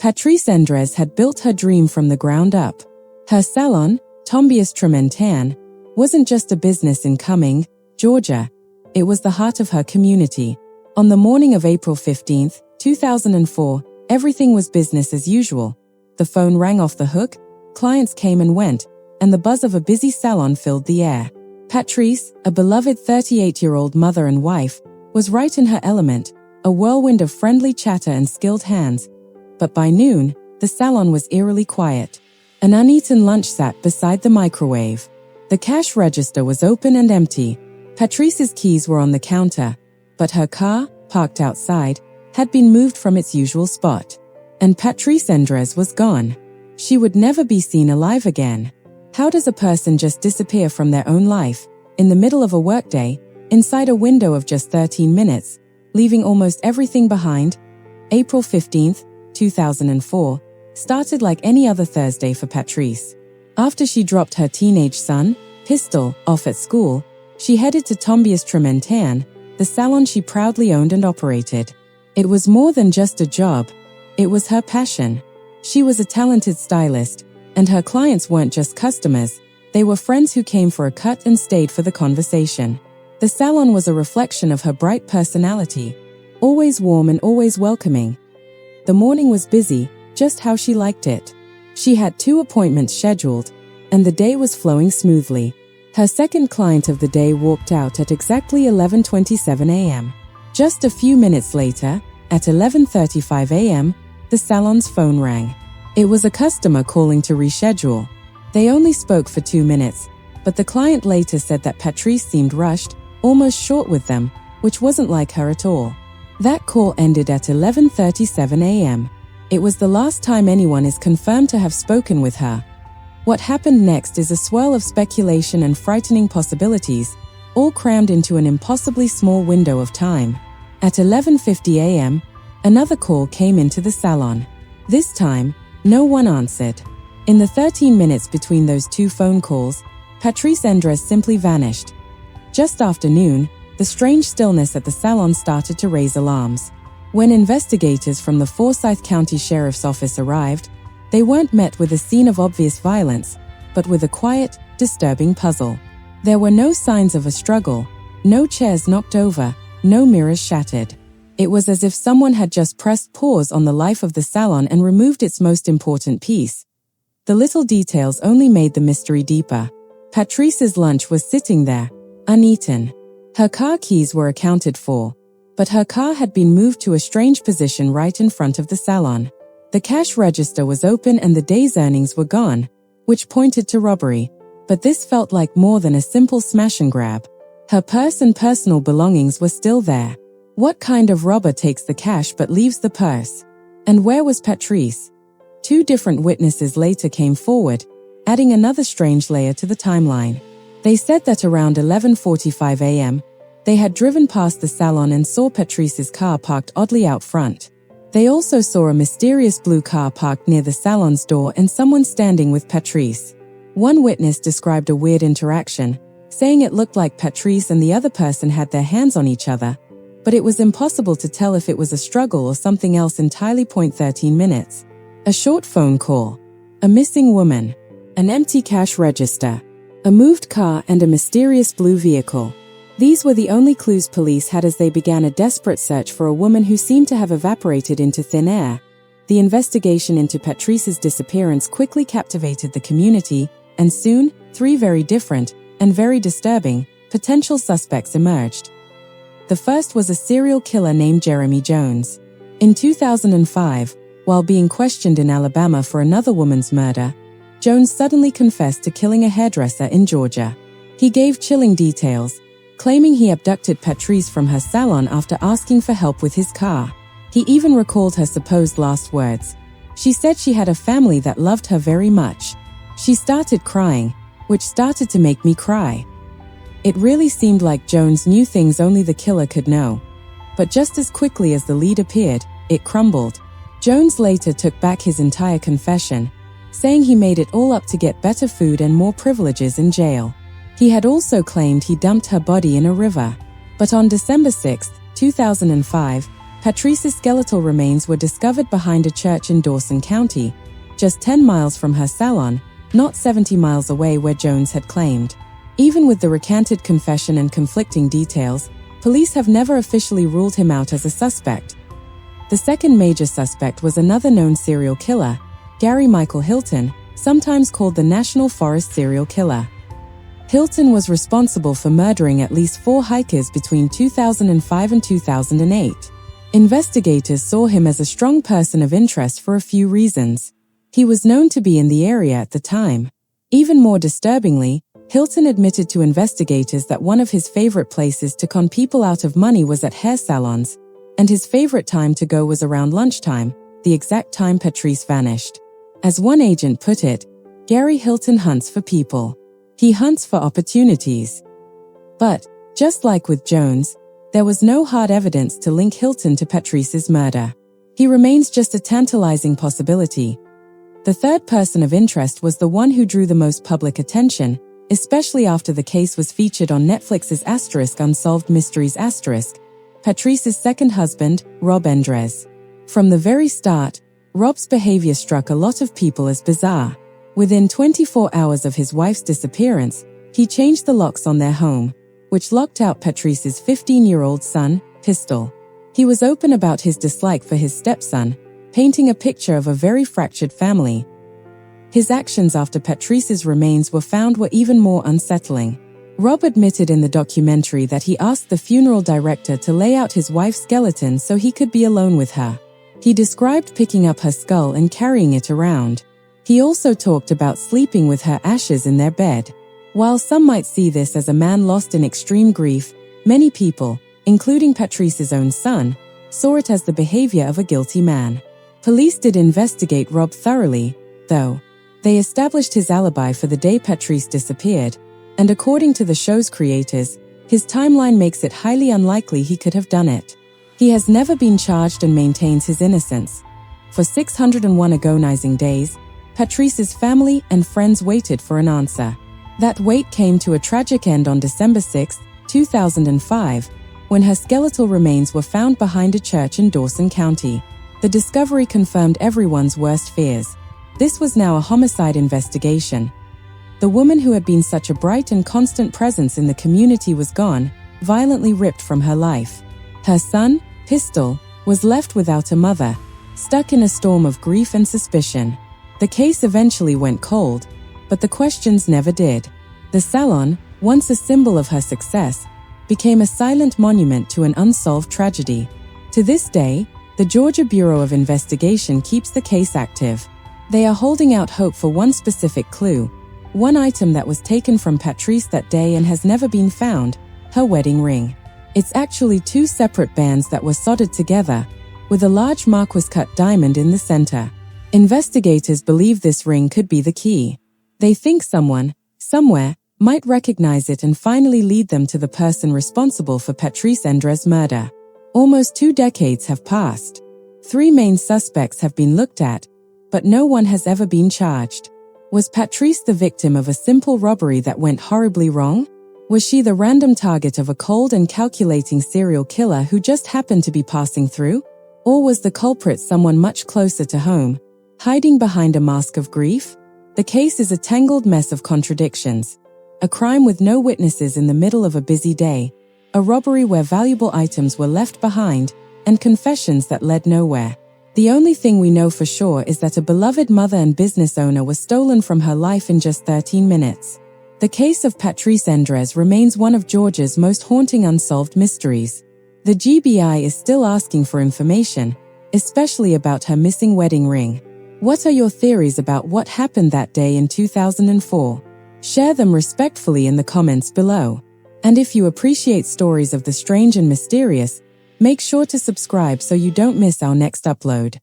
Patrice Endres had built her dream from the ground up. Her salon, Tombias Trementan, wasn't just a business in Cumming, Georgia. It was the heart of her community. On the morning of April 15, 2004, everything was business as usual. The phone rang off the hook, clients came and went, and the buzz of a busy salon filled the air. Patrice, a beloved 38-year-old mother and wife, was right in her element, a whirlwind of friendly chatter and skilled hands. But by noon, the salon was eerily quiet. An uneaten lunch sat beside the microwave. The cash register was open and empty. Patrice's keys were on the counter, but her car, parked outside, had been moved from its usual spot. And Patrice Endres was gone. She would never be seen alive again. How does a person just disappear from their own life, in the middle of a workday, inside a window of just 13 minutes, leaving almost everything behind? April 15, 2004, started like any other Thursday for Patrice. After she dropped her teenage son, Pistol, off at school, she headed to Tombias Trementan, the salon she proudly owned and operated. It was more than just a job. It was her passion. She was a talented stylist, and her clients weren't just customers, they were friends who came for a cut and stayed for the conversation. The salon was a reflection of her bright personality, always warm and always welcoming. The morning was busy, just how she liked it. She had 2 appointments scheduled, and the day was flowing smoothly. Her second client of the day walked out at exactly 11:27 a.m. Just a few minutes later, at 11:35 a.m., the salon's phone rang. It was a customer calling to reschedule. They only spoke for 2 minutes, but the client later said that Patrice seemed rushed, almost short with them, which wasn't like her at all. That call ended at 11:37 a.m. It was the last time anyone is confirmed to have spoken with her. What happened next is a swirl of speculation and frightening possibilities, all crammed into an impossibly small window of time. At 11:50 a.m., another call came into the salon. This time, no one answered. In the 13 minutes between those 2 phone calls, Patrice Endres simply vanished. Just after noon, the strange stillness at the salon started to raise alarms. When investigators from the Forsyth County Sheriff's Office arrived, they weren't met with a scene of obvious violence, but with a quiet, disturbing puzzle. There were no signs of a struggle, no chairs knocked over, no mirrors shattered. It was as if someone had just pressed pause on the life of the salon and removed its most important piece. The little details only made the mystery deeper. Patrice's lunch was sitting there, uneaten. Her car keys were accounted for, but her car had been moved to a strange position right in front of the salon. The cash register was open and the day's earnings were gone, which pointed to robbery. But this felt like more than a simple smash and grab. Her purse and personal belongings were still there. What kind of robber takes the cash but leaves the purse? And where was Patrice? 2 different witnesses later came forward, adding another strange layer to the timeline. They said that around 11:45 a.m., they had driven past the salon and saw Patrice's car parked oddly out front. They also saw a mysterious blue car parked near the salon's door and someone standing with Patrice. One witness described a weird interaction, saying it looked like Patrice and the other person had their hands on each other, but it was impossible to tell if it was a struggle or something else entirely. 13 minutes. A short phone call. A missing woman. An empty cash register. A moved car and a mysterious blue vehicle. These were the only clues police had as they began a desperate search for a woman who seemed to have evaporated into thin air. The investigation into Patrice's disappearance quickly captivated the community, and soon, 3 very different, and very disturbing, potential suspects emerged. The first was a serial killer named Jeremy Jones. In 2005, while being questioned in Alabama for another woman's murder, Jones suddenly confessed to killing a hairdresser in Georgia. He gave chilling details, claiming he abducted Patrice from her salon after asking for help with his car. He even recalled her supposed last words. She said she had a family that loved her very much. She started crying, which started to make me cry. It really seemed like Jones knew things only the killer could know. But just as quickly as the lead appeared, it crumbled. Jones later took back his entire confession, saying he made it all up to get better food and more privileges in jail. He had also claimed he dumped her body in a river. But on December 6, 2005, Patrice's skeletal remains were discovered behind a church in Dawson County, just 10 miles from her salon, not 70 miles away where Jones had claimed. Even with the recanted confession and conflicting details, police have never officially ruled him out as a suspect. The second major suspect was another known serial killer, Gary Michael Hilton, sometimes called the National Forest serial killer. Hilton was responsible for murdering at least 4 hikers between 2005 and 2008. Investigators saw him as a strong person of interest for a few reasons. He was known to be in the area at the time. Even more disturbingly, Hilton admitted to investigators that one of his favorite places to con people out of money was at hair salons, and his favorite time to go was around lunchtime, the exact time Patrice vanished. As one agent put it, Gary Hilton hunts for people. He hunts for opportunities. But, just like with Jones, there was no hard evidence to link Hilton to Patrice's murder. He remains just a tantalizing possibility. The third person of interest was the one who drew the most public attention, especially after the case was featured on Netflix's Unsolved Mysteries Patrice's second husband, Rob Endres. From the very start, Rob's behavior struck a lot of people as bizarre. Within 24 hours of his wife's disappearance, he changed the locks on their home, which locked out Patrice's 15-year-old son, Pistol. He was open about his dislike for his stepson, painting a picture of a very fractured family. His actions after Patrice's remains were found were even more unsettling. Rob admitted in the documentary that he asked the funeral director to lay out his wife's skeleton so he could be alone with her. He described picking up her skull and carrying it around. He also talked about sleeping with her ashes in their bed. While some might see this as a man lost in extreme grief, many people, including Patrice's own son, saw it as the behavior of a guilty man. Police did investigate Rob thoroughly, though. They established his alibi for the day Patrice disappeared, and according to the show's creators, his timeline makes it highly unlikely he could have done it. He has never been charged and maintains his innocence. For 601 agonizing days, Patrice's family and friends waited for an answer. That wait came to a tragic end on December 6, 2005, when her skeletal remains were found behind a church in Dawson County. The discovery confirmed everyone's worst fears. This was now a homicide investigation. The woman who had been such a bright and constant presence in the community was gone, violently ripped from her life. Her son, Pistol, was left without a mother, stuck in a storm of grief and suspicion. The case eventually went cold, but the questions never did. The Salon, once a symbol of her success, became a silent monument to an unsolved tragedy. To this day, the Georgia Bureau of Investigation keeps the case active. They are holding out hope for one specific clue, one item that was taken from Patrice that day and has never been found, her wedding ring. It's actually 2 separate bands that were soldered together, with a large Marquis-cut diamond in the center. Investigators believe this ring could be the key. They think someone, somewhere, might recognize it and finally lead them to the person responsible for Patrice Endres' murder. Almost 2 decades have passed. 3 main suspects have been looked at, but no one has ever been charged. Was Patrice the victim of a simple robbery that went horribly wrong? Was she the random target of a cold and calculating serial killer who just happened to be passing through? Or was the culprit someone much closer to home, hiding behind a mask of grief? The case is a tangled mess of contradictions. A crime with no witnesses in the middle of a busy day, a robbery where valuable items were left behind, and confessions that led nowhere. The only thing we know for sure is that a beloved mother and business owner was stolen from her life in just 13 minutes. The case of Patrice Endres remains one of Georgia's most haunting unsolved mysteries. The GBI is still asking for information, especially about her missing wedding ring. What are your theories about what happened that day in 2004? Share them respectfully in the comments below. And if you appreciate stories of the strange and mysterious, make sure to subscribe so you don't miss our next upload.